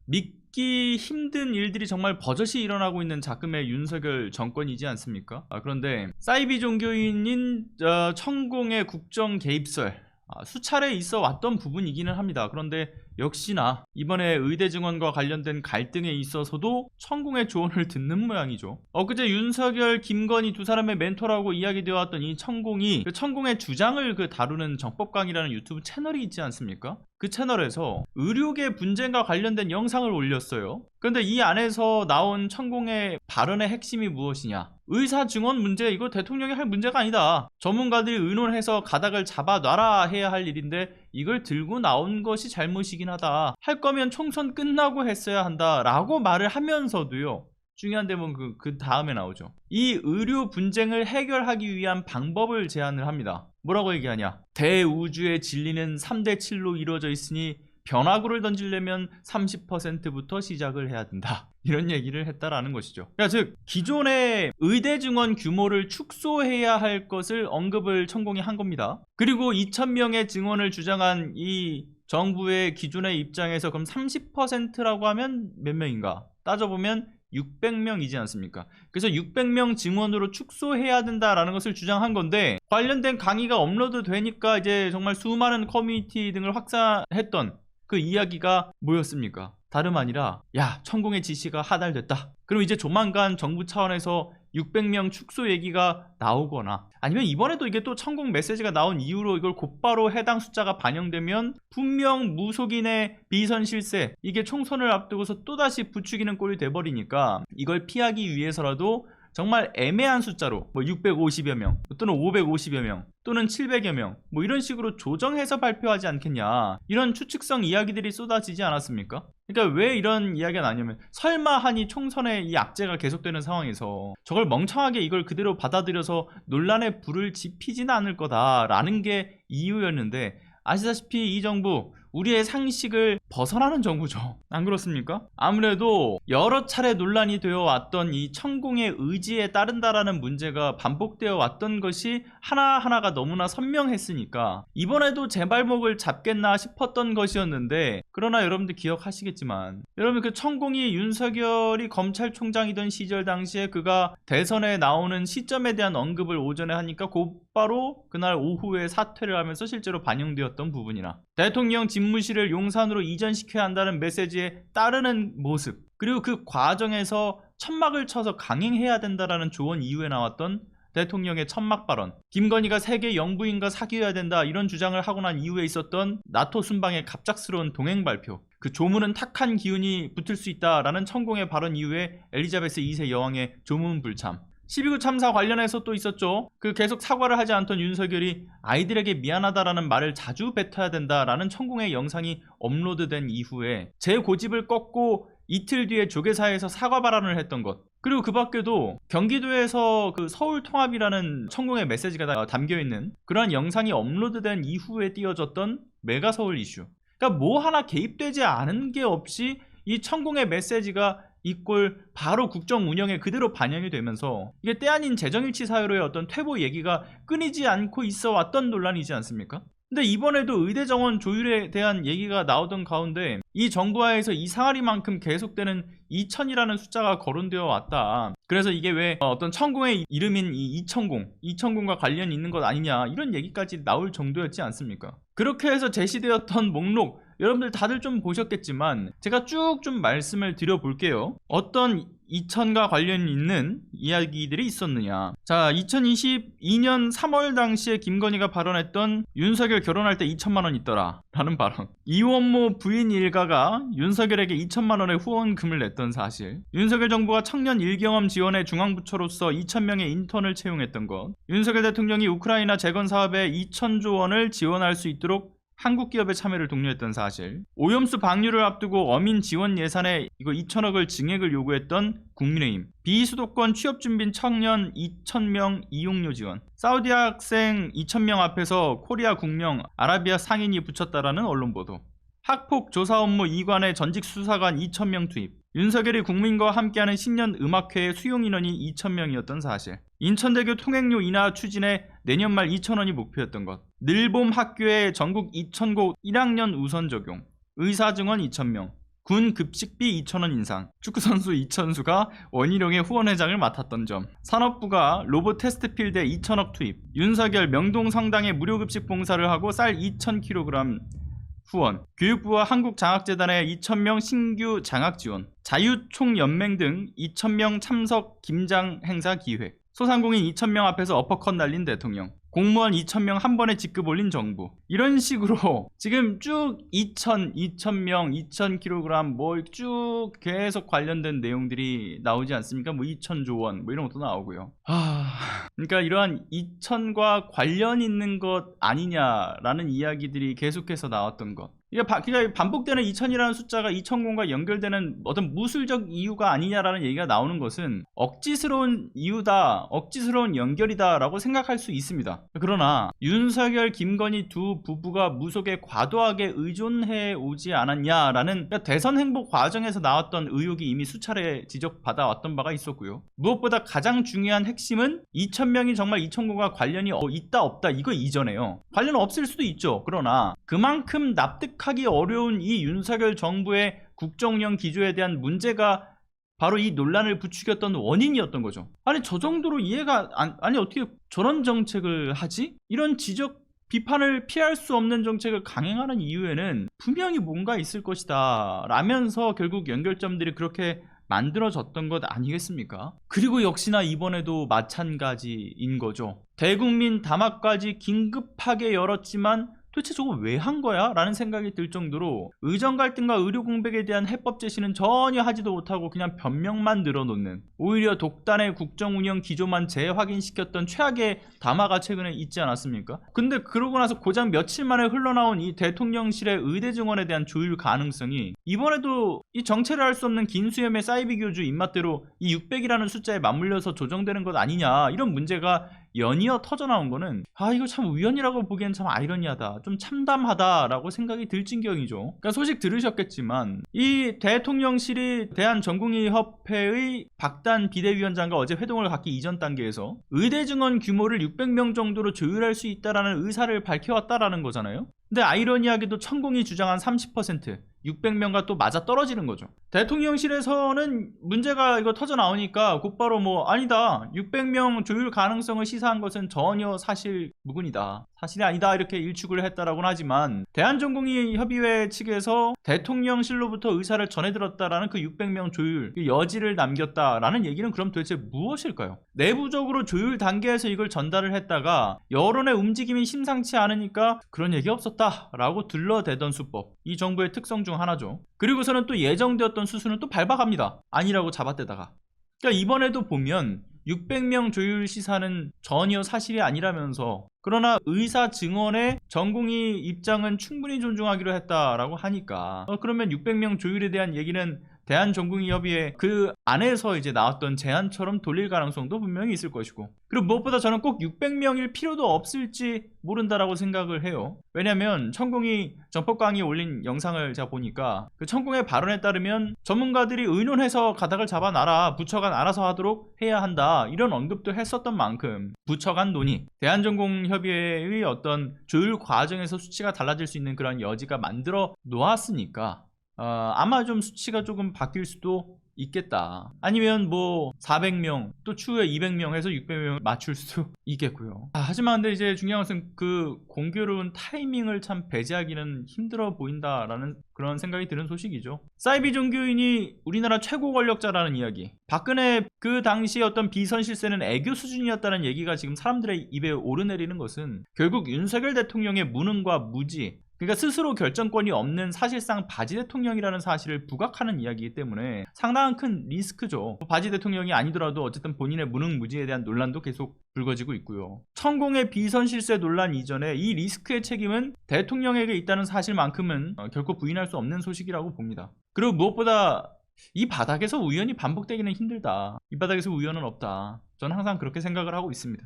믿기 힘든 일들이 정말 버젓이 일어나고 있는 작금의 윤석열 정권이지 않습니까? 그런데 사이비 종교인인 천공의 국정 개입설, 수차례 있어 왔던 부분이기는 합니다. 그런데 역시나 이번에 의대 증원과 관련된 갈등에 있어서도 천공의 조언을 듣는 모양이죠. 엊그제 윤석열, 김건희 두 사람의 멘토라고 이야기되어 왔던 이 천공이 그 천공의 주장을 다루는 정법강이라는 유튜브 채널이 있지 않습니까? 그 채널에서 의료계 분쟁과 관련된 영상을 올렸어요. 그런데 이 안에서 나온 천공의 발언의 핵심이 무엇이냐? 의사 증원 문제, 이거 대통령이 할 문제가 아니다. 전문가들이 의논해서 가닥을 잡아놔라 해야 할 일인데 이걸 들고 나온 것이 잘못이긴 하다. 할 거면 총선 끝나고 했어야 한다 라고 말을 하면서도요, 중요한 대목은 그 다음에 나오죠. 이 의료 분쟁을 해결하기 위한 방법을 제안을 합니다. 뭐라고 얘기하냐? 대우주의 진리는 3대7로 이루어져 있으니 변화구를 던지려면 30%부터 시작을 해야 된다. 이런 얘기를 했다라는 것이죠. 그러니까 즉 기존의 의대 증원 규모를 축소해야 할 것을 언급을 천공이 한 겁니다. 그리고 2,000명의 증원을 주장한 이 정부의 기존의 입장에서 그럼 30%라고 하면 몇 명인가? 따져보면 600명이지 않습니까? 그래서 600명 증원으로 축소해야 된다라는 것을 주장한 건데, 관련된 강의가 업로드 되니까 이제 정말 수많은 커뮤니티 등을 확산했던 그 이야기가 뭐였습니까? 다름 아니라 야, 천공의 지시가 하달됐다. 그럼 이제 조만간 정부 차원에서 600명 축소 얘기가 나오거나, 아니면 이번에도 이게 또 천공 메시지가 나온 이후로 이걸 곧바로 해당 숫자가 반영되면 분명 무속인의 비선 실세, 이게 총선을 앞두고서 또다시 부추기는 꼴이 돼버리니까 이걸 피하기 위해서라도 정말 애매한 숫자로 650여 명 또는 550여 명 또는 700여 명 이런 식으로 조정해서 발표하지 않겠냐, 이런 추측성 이야기들이 쏟아지지 않았습니까? 그러니까 왜 이런 이야기가 나냐면, 설마 하니 총선에 이 악재가 계속되는 상황에서 저걸 멍청하게 이걸 그대로 받아들여서 논란에 불을 지피지는 않을 거다라는 게 이유였는데, 아시다시피 이 정부 우리의 상식을 벗어나는 정부죠. 안 그렇습니까? 아무래도 여러 차례 논란이 되어 왔던 이 천공의 의지에 따른다라는 문제가 반복되어 왔던 것이 하나하나가 너무나 선명했으니까 이번에도 제 발목을 잡겠나 싶었던 것이었는데, 그러나 여러분들 기억하시겠지만, 여러분 그 천공이 윤석열이 검찰총장이던 시절 당시에 그가 대선에 나오는 시점에 대한 언급을 오전에 하니까 곧바로 그날 오후에 사퇴를 하면서 실제로 반영되었던 부분이나, 대통령 집무실을 용산으로 이전시켜야 한다는 메시지에 따르는 모습, 그리고 그 과정에서 천막을 쳐서 강행해야 된다라는 조언 이후에 나왔던 대통령의 천막 발언, 김건희가 세계 영부인과 사귀어야 된다 이런 주장을 하고 난 이후에 있었던 나토 순방의 갑작스러운 동행 발표, 그 조문은 탁한 기운이 붙을 수 있다라는 천공의 발언 이후에 엘리자베스 2세 여왕의 조문 불참, 12구 참사 관련해서 또 있었죠. 그 계속 사과를 하지 않던 윤석열이 아이들에게 미안하다라는 말을 자주 뱉어야 된다라는 천공의 영상이 업로드된 이후에 제 고집을 꺾고 이틀 뒤에 조계사에서 사과 발언을 했던 것, 그리고 그 밖에도 경기도에서 그 서울통합이라는 천공의 메시지가 담겨있는 그러한 영상이 업로드된 이후에 띄워졌던 메가서울 이슈, 그러니까 뭐 하나 개입되지 않은 게 없이 이 천공의 메시지가 이꼴 바로 국정 운영에 그대로 반영이 되면서 이게 때 아닌 재정일치 사회로의 어떤 퇴보 얘기가 끊이지 않고 있어 왔던 논란이지 않습니까? 근데 이번에도 의대 정원 조율에 대한 얘기가 나오던 가운데 이 정부하에서 이 상하리만큼 계속되는 2000이라는 숫자가 거론되어 왔다. 그래서 이게 왜 어떤 천공의 이름인 이 2천공과 관련이 있는 것 아니냐, 이런 얘기까지 나올 정도였지 않습니까? 그렇게 해서 제시되었던 목록, 여러분들 다들 좀 보셨겠지만 제가 쭉 좀 말씀을 드려볼게요. 어떤 2000과 관련이 있는 이야기들이 있었느냐. 자, 2022년 3월 당시에 김건희가 발언했던 윤석열 결혼할 때 2천만원 있더라 라는 발언, 이원모 부인 일가가 윤석열에게 2천만원의 후원금을 냈던 사실, 윤석열 정부가 청년 일경험 지원의 중앙부처로서 2,000명의 인턴을 채용했던 것, 윤석열 대통령이 우크라이나 재건 사업에 2천조 원을 지원할 수 있도록 한국 기업의 참여를 독려했던 사실, 오염수 방류를 앞두고 어민 지원 예산에 이거 2천억을 증액을 요구했던 국민의힘, 비수도권 취업준비 청년 2,000명 이용료 지원, 사우디 학생 2,000명 앞에서 코리아 국명 아라비아 상인이 붙였다라는 언론 보도, 학폭 조사 업무 이관의 전직 수사관 2,000명 투입, 윤석열이 국민과 함께하는 신년 음악회의 수용 인원이 2,000명이었던 사실, 인천대교 통행료 인하 추진에 내년 말 2,000원이 목표였던 것, 늘봄 학교에 전국 2,000곳 1학년 우선 적용, 의사 증원 2,000명, 군 급식비 2,000원 인상, 축구선수 이천수가 원희룡의 후원회장을 맡았던 점, 산업부가 로봇 테스트필드에 2,000억 투입, 윤석열 명동 성당에 무료급식 봉사를 하고 쌀 2,000kg 후원, 교육부와 한국장학재단에 2,000명 신규 장학 지원, 자유총연맹 등 2,000명 참석 김장 행사 기획, 소상공인 2,000명 앞에서 어퍼컷 날린 대통령, 공무원 2,000명 한 번에 직급 올린 정부. 이런 식으로 지금 쭉 2,000명, 2,000kg 뭐 쭉 계속 관련된 내용들이 나오지 않습니까? 뭐 2,000조 원 뭐 이런 것도 나오고요. 그러니까 이러한 2,000과 관련 있는 것 아니냐라는 이야기들이 계속해서 나왔던 것. 그러니까 반복되는 2,000이라는 숫자가 2,000공과 연결되는 어떤 무술적 이유가 아니냐라는 얘기가 나오는 것은 억지스러운 이유다, 억지스러운 연결이다 라고 생각할 수 있습니다. 그러나 윤석열, 김건희 두 부부가 무속에 과도하게 의존해 오지 않았냐라는, 그러니까 대선 행보 과정에서 나왔던 의혹이 이미 수차례 지적받아왔던 바가 있었고요. 무엇보다 가장 중요한 핵심은 2,000명이 정말 2,000공과 관련이 있다 없다 이거 이전에요. 관련 없을 수도 있죠. 그러나 그만큼 납득하기 어려운 이 윤석열 정부의 국정운영 기조에 대한 문제가 바로 이 논란을 부추겼던 원인이었던 거죠. 아니 저 정도로 이해가 아니 어떻게 저런 정책을 하지? 이런 지적 비판을 피할 수 없는 정책을 강행하는 이유에는 분명히 뭔가 있을 것이다 라면서 결국 연결점들이 그렇게 만들어졌던 것 아니겠습니까? 그리고 역시나 이번에도 마찬가지인 거죠. 대국민 담화까지 긴급하게 열었지만 도대체 저거 왜 한 거야? 라는 생각이 들 정도로 의정 갈등과 의료 공백에 대한 해법 제시는 전혀 하지도 못하고 그냥 변명만 늘어놓는, 오히려 독단의 국정 운영 기조만 재확인시켰던 최악의 담화가 최근에 있지 않았습니까? 근데 그러고 나서 고작 며칠 만에 흘러나온 이 대통령실의 의대 증원에 대한 조율 가능성이 이번에도 이 정체를 알 수 없는 긴수염의 사이비 교주 입맛대로 이 600이라는 숫자에 맞물려서 조정되는 것 아니냐, 이런 문제가 연이어 터져나온 거는 이거 참 우연이라고 보기엔 참 아이러니하다, 좀 참담하다라고 생각이 들 지경이죠. 그러니까 소식 들으셨겠지만 이 대통령실이 대한전공의협회의 박단 비대위원장과 어제 회동을 갖기 이전 단계에서 의대 증원 규모를 600명 정도로 조율할 수 있다라는 의사를 밝혀왔다라는 거잖아요. 근데 아이러니하게도 천공이 주장한 30%, 600명과 또 맞아 떨어지는 거죠. 대통령실에서는 문제가 이거 터져 나오니까 곧바로 아니다, 600명 조율 가능성을 시사한 것은 전혀 사실 무근이다, 사실이 아니다, 이렇게 일축을 했다라고는 하지만 대한전공의협의회 측에서 대통령실로부터 의사를 전해들었다라는 그 600명 조율 여지를 남겼다라는 얘기는 그럼 도대체 무엇일까요? 내부적으로 조율 단계에서 이걸 전달을 했다가 여론의 움직임이 심상치 않으니까 그런 얘기 없었다라고 둘러대던 수법, 이 정부의 특성 중 하나죠. 그리고서는 또 예정되었던 수순은 또 밟아갑니다. 아니라고 잡아대다가. 그러니까 이번에도 보면 600명 조율 시사는 전혀 사실이 아니라면서, 그러나 의사 증언의 전공의 입장은 충분히 존중하기로 했다라고 하니까 그러면 600명 조율에 대한 얘기는 대한전공의협의회 그 안에서 이제 나왔던 제안처럼 돌릴 가능성도 분명히 있을 것이고, 그리고 무엇보다 저는 꼭 600명일 필요도 없을지 모른다라고 생각을 해요. 왜냐면 천공이 전법 강의에 올린 영상을 제가 보니까 그 천공의 발언에 따르면 전문가들이 의논해서 가닥을 잡아놔라, 부처 간 알아서 하도록 해야 한다, 이런 언급도 했었던 만큼 부처 간 논의, 대한전공협의회의 어떤 조율 과정에서 수치가 달라질 수 있는 그런 여지가 만들어 놓았으니까 아마 좀 수치가 조금 바뀔 수도 있겠다. 아니면 400명 또 추후에 200명 해서 600명 맞출 수도 있겠고요. 하지만 근데 이제 중요한 것은 그 공교로운 타이밍을 참 배제하기는 힘들어 보인다라는 그런 생각이 드는 소식이죠. 사이비 종교인이 우리나라 최고 권력자라는 이야기, 박근혜 그 당시의 어떤 비선 실세는 애교 수준이었다는 얘기가 지금 사람들의 입에 오르내리는 것은 결국 윤석열 대통령의 무능과 무지, 그러니까 스스로 결정권이 없는 사실상 바지 대통령이라는 사실을 부각하는 이야기이기 때문에 상당한 큰 리스크죠. 바지 대통령이 아니더라도 어쨌든 본인의 무능무지에 대한 논란도 계속 불거지고 있고요. 천공의 비선 실세 논란 이전에 이 리스크의 책임은 대통령에게 있다는 사실만큼은 결코 부인할 수 없는 소식이라고 봅니다. 그리고 무엇보다 이 바닥에서 우연이 반복되기는 힘들다, 이 바닥에서 우연은 없다, 저는 항상 그렇게 생각을 하고 있습니다.